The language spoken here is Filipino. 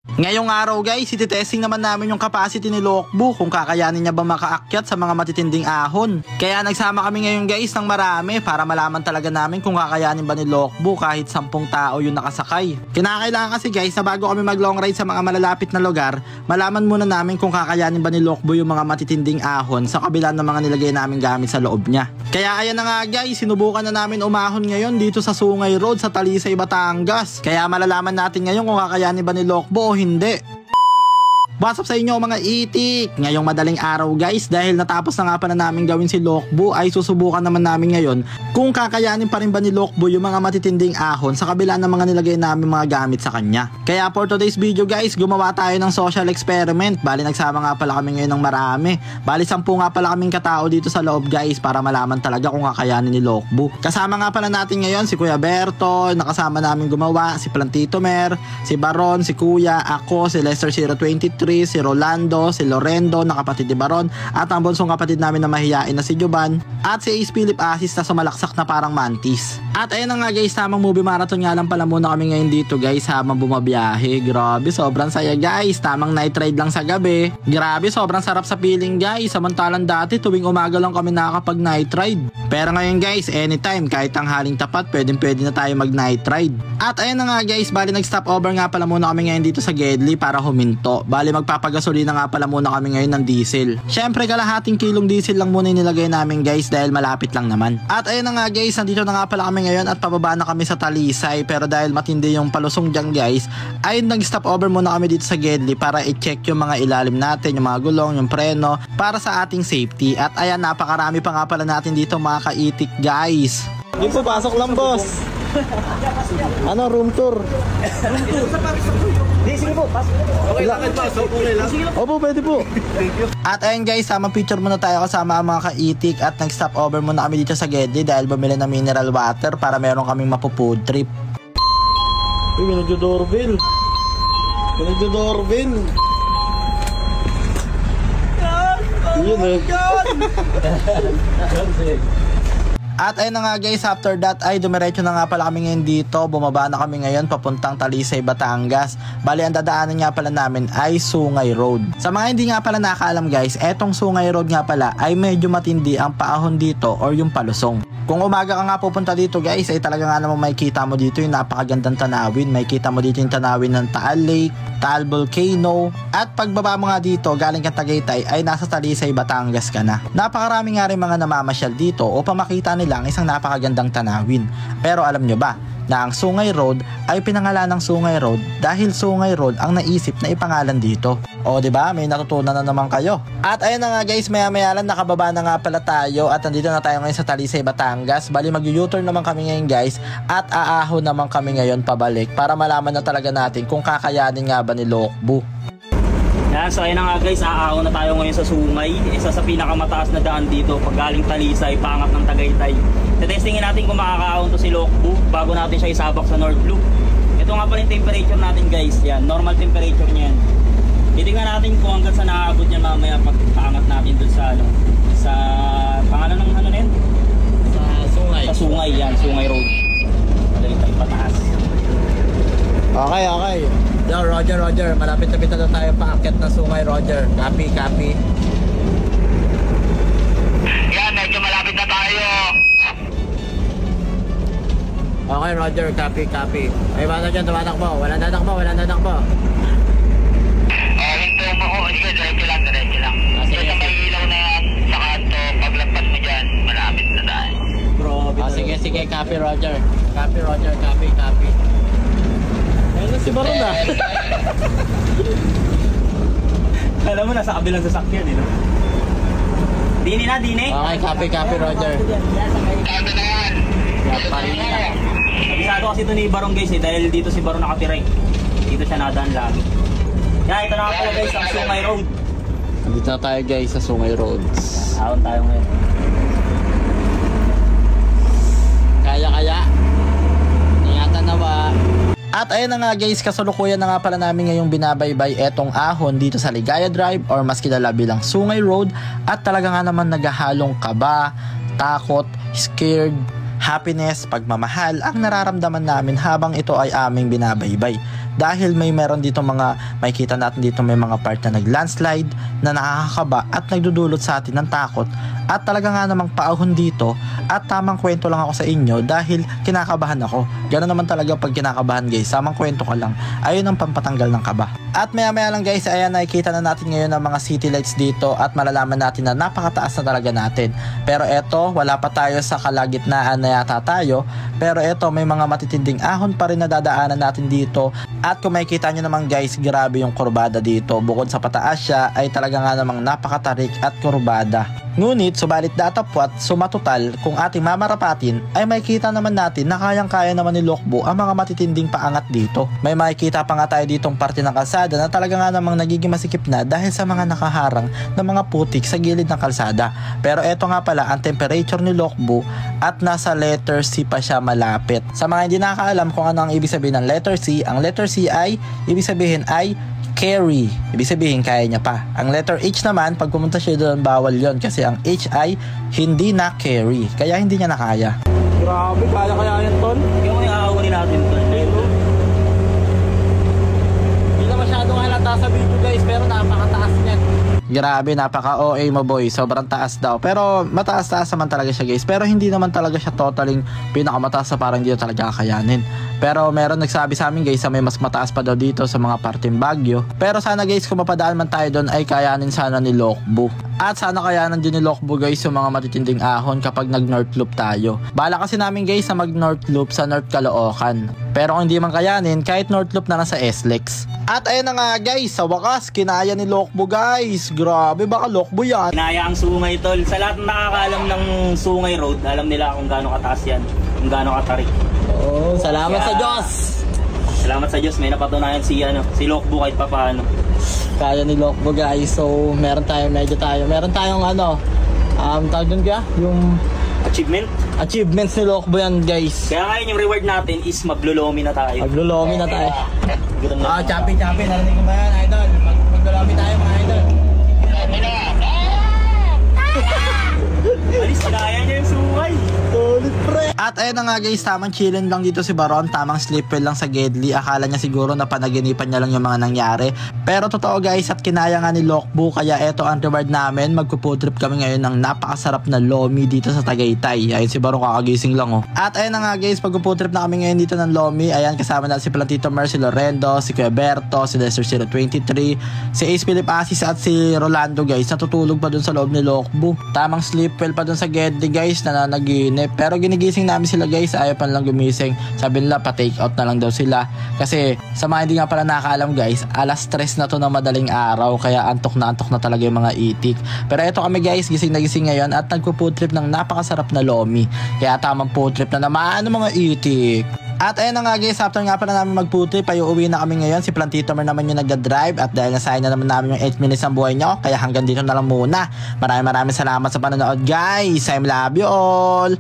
Ngayong araw guys, ititesting naman namin yung capacity ni Lokbu kung kakayanin niya ba makaakyat sa mga matitinding ahon. Kaya nagsama kami ngayon guys ng marami para malaman talaga namin kung kakayanin ba ni Lokbu kahit 10 tao yung nakasakay. Kinakailangan kasi guys na bago kami mag long ride sa mga malalapit na lugar, malaman muna namin kung kakayanin ba ni Lokbu yung mga matitinding ahon sa kabila ng mga nilagay namin gamit sa loob niya. Kaya ayan na nga guys, sinubukan na namin umahon ngayon dito sa Sungay Road sa Talisay, Batangas. Kaya malalaman natin ngayon kung kakayanin ba ni Lokbu o hindi. What's up sa inyo mga itik? Ngayong madaling araw guys, dahil natapos na nga pala namin gawin si Lokbu, ay susubukan naman namin ngayon kung kakayanin pa rin ba ni Lokbu yung mga matitinding ahon sa kabila ng mga nilagay namin mga gamit sa kanya. Kaya for today's video guys, gumawa tayo ng social experiment. Bali nagsama nga pala kami ngayon ng marami. Bali 10 nga pala kaming katao dito sa loob guys para malaman talaga kung kakayanin ni Lokbu. Kasama nga pala natin ngayon si Kuya Berto, nakasama namin gumawa, si Plantito Mer, si Baron, si Kuya, ako, si Lester 023, si Rolando, si Lorendo na kapatid ni Baron, at ang bunsong kapatid namin na mahiyain na si Juban, at si Ace Philip Asis na sumalaksak na parang mantis. At ayun na nga guys, tamang movie marathon nga lang pala muna kami ngayon dito guys habang bumabiyahe. Grabe, sobrang saya guys, tamang night ride lang sa gabi. Grabe, sobrang sarap sa feeling guys, samantalang dati tuwing umaga lang kami nakakapag night ride. Pero ngayon guys, anytime, kahit tanghaling tapat, pwede na tayo mag night ride. At ayun na nga guys, bali nag stop over nga pala muna kami ngayon dito sa Gedli para huminto. Bali magpapagasolina nga pala muna kami ngayon ng diesel. Syempre kalahating kilong diesel lang muna nilagay namin guys dahil malapit lang naman. At ayun na nga guys, nandito na nga pala kami ngayon at pababa na kami sa Talisay, pero dahil matindi yung palusong dyan guys, ay nag stop over muna kami dito sa Gedli para i-check yung mga ilalim natin, yung mga gulong, yung preno, para sa ating safety. At ayan, napakarami pa nga pala natin dito mga kaitik guys. Hindi po, pasok lang boss. Ano, room tour? Sige po, pasok. Okay lang, pasok. Okay lang. Opo, pwede po. Thank you. At ayun guys, sama picture muna tayo kasama ang mga kaitik at nag-stop over muna kami dito sa Gedli dahil bumili ng mineral water para meron kaming mapu-food trip. Uy, may nagdo-doorbell. May nagdo-doorbell. Yun eh. At ayun na nga guys, after that ay dumiretso na nga pala kami ngayon dito. Bumaba na kami ngayon papuntang Talisay, Batangas. Bali ang dadaanan nga pala namin ay Sungay Road. Sa mga hindi nga pala nakaalam guys, etong Sungay Road nga pala ay medyo matindi ang paahon dito or yung palusong. Kung umaga ka nga pupunta dito guys, ay talaga nga naman makikita mo dito yung napakagandang tanawin. Makikita mo dito yung tanawin ng Taal Lake, Taal Volcano, at pagbaba mo nga dito galing kang Tagaytay ay nasa Talisay, Batangas ka na. Napakarami nga rin mga namamasyal dito upang makita nila ang isang napakagandang tanawin. Pero alam nyo ba na ang Sungay Road ay pinangalan ng Sungay Road dahil Sungay Road ang naisip na ipangalan dito. O diba, may natutunan na naman kayo. At ayun na nga guys, maya lang nakababa na nga pala tayo at nandito na tayo ngayon sa Talisay, Batangas. Bali mag-U-turn naman kami ngayon guys at aahon naman kami ngayon pabalik para malaman na talaga natin kung kakayanin nga ba ni Lokbu. Yan, so ayun na nga guys, aahon na tayo ngayon sa Sungay. Isa sa pinakamataas na daan dito pag galing Talisay, pangat ng Tagaytay. Testingin natin kung makakaahon to si Lokbu bago natin siya isabak sa North Loop. Ito nga pala yung temperature natin guys, yan, normal temperature niya yan. Titingnan natin kung hanggang sa nakaabot niya mamaya pag paangat natin dun sa ano, sa pangalan ng ano na yun? Sa Sungay. Sa Sungay yan, Sungay Road. Tagaytay pataas. Okay. Yo, Roger. Malapit na tayo paakyat na Sungay, Roger. Copy. Yan, medyo malapit na tayo. Okay, Roger. Copy. Ay, bata dyan, tumatakbo. Wala natakbo. Hinto mo ko. Sige, diretso lang. Sige, sa may ilaw na yan, sa kanto, paglagpas mo dyan, malapit na tayo. Sige, copy, Roger. Copy. Ayun na si Baron na. Alam mo, nasa kabilang sasakyan eh, no? Dini. Okay, copy, Roger. Kando na yan. Abisado kasi ito ni Baron guys eh, dahil dito si Baron nakatira eh. Dito siya nadaan lagi. Yan, ito na nga pala guys, ang Sungay Road. Dito na tayo guys sa Sungay Roads. Ahon tayo ngayon. Kaya. Ingatan na ba? At ayun na nga guys, kasalukuyan na nga pala namin ngayong binabaybay etong ahon dito sa Ligaya Drive or mas kilala bilang Sungay Road. At talaga nga naman naghahalong kaba, takot, scared, happiness, pagmamahal ang nararamdaman namin habang ito ay aming binabaybay. dahil meron dito makikita natin dito may mga part na naglandslide na nakakakaba at nagdudulot sa atin ng takot at talaga nga namang paahon dito at tamang kwento lang ako sa inyo dahil kinakabahan ako. Ganoon naman talaga pag kinakabahan guys, tamang kwento ka lang, ayun ang pampatanggal ng kaba. At maya maya lang guys, ayan nakikita na natin ngayon ang mga city lights dito at malalaman natin na napakataas na talaga natin. Pero eto, wala pa tayo sa kalagitnaan na yata tayo, pero eto may mga matitinding ahon pa rin na dadaanan natin dito. At kung makikita nyo naman guys, grabe yung kurbada dito, bukod sa pataas siya ay talaga nga namang napakatarik at kurbada. Ngunit subalit datapwat, sumatotal kung ating mamarapatin ay makikita naman natin na kayang-kaya naman ni Lokbu ang mga matitinding paangat dito. May makikita pa nga tayo ditong parte ng kalsada na talaga nga namang nagiging masikip na dahil sa mga nakaharang na mga putik sa gilid ng kalsada. Pero eto nga pala ang temperature ni Lokbu at nasa letter C pa siya malapit. Sa mga hindi nakakaalam kung ano ang ibig sabihin ng letter C, ang letter C ay ibig sabihin ay carry. Ibig sabihin kaya niya pa. Ang letter H naman, pag pumunta siya doon, bawal yon kasi ang H ay hindi na carry. Kaya hindi niya na kaya. Grabe, kaya yan tol. Yung iaawin natin tol. Hindi na masyadong halata sa video guys, pero napakataas niyan. Grabe, napaka-OA mo boy. Sobrang taas daw. Pero mataas-taas naman talaga siya guys. Pero hindi naman talaga siya totaling pinakamataas na parang hindi talaga kakayanin. Pero meron nagsabi sa amin guys na may mas mataas pa daw dito sa mga parteng Baguio. Pero sana guys kung mapadaan man tayo doon ay kayanin sana ni Lokbu. At sana kayanan din ni Lokbu guys yung mga matitinding ahon kapag nag-north loop tayo. Bala kasi namin guys na mag-north loop sa North Caloocan. Pero kung hindi man kayanin, kahit north loop na nasa SLEX. At ayun na nga guys, sa wakas kinaya ni Lokbu guys. Grabe, baka Lokbu yan. Kinaya ang Sungay tol. Sa lahat ng nakakaalam ng Sungay Road, alam nila kung gaano kataas yan, kung gaano katarik. Oh, salamat sa Diyos. Salamat sa Diyos, may napatunayan si Lokbu kahit papaano. Kaya ni Lokbu guys. So meron tayong tawag dun kaya yung achievements ni Lokbu yan guys. Kaya ngayon yung reward natin is maglulomi na tayo. Maglulomi na tayo. Champi, narinig ko ba yan idol? Maglulomi tayo mga idol. Alis, kinaya niya yung Sungay. Solid pre. At ayun na nga guys, tamang chillin lang dito si Baron, tamang sleepwell lang sa Gedli. Akala niya siguro na panaginipan niya lang yung mga nangyari. Pero totoo guys, at kinaya nga ni Lokbu. Kaya eto ang reward namin. Magpo-food trip kami ngayon ng napakasarap na lomi dito sa Tagaytay. Ayun si Baron kakagising lang oh. At ayun na nga guys, magpo-food trip na kami ngayon dito ng lomi. Ayan kasama na si Plantito Mer, si Lorendo, si Kuya Berto, si Lester 023, si Ace Philip Asis at si Rolando guys. Natutulog pa dun sa loob ni Lokbu. Tamang sleepwell pa dun sa Gedli guys, nananaginip. Pero ginigising namin sila guys, ayaw pa lang gumising. Sabi nila pa take out na lang daw sila. Kasi sa mga hindi nga pala nakakaalam guys, alas 3 na to ng madaling araw. Kaya antok na talaga yung mga itik. Pero eto kami guys, gising na gising ngayon at nagpo-food trip ng napakasarap na lomi. Kaya tamang food trip na naman ng mga itik. At ayun na nga guys, after nga pala namin mag-food trip, ay uuwi na kami ngayon. Si Plantito Mer naman yung nagda-drive. At dahil nasayang na naman namin yung 8 minutes ng buhay nyo, kaya hanggang dito na lang muna. Maraming salamat sa panonood guys. I love you all.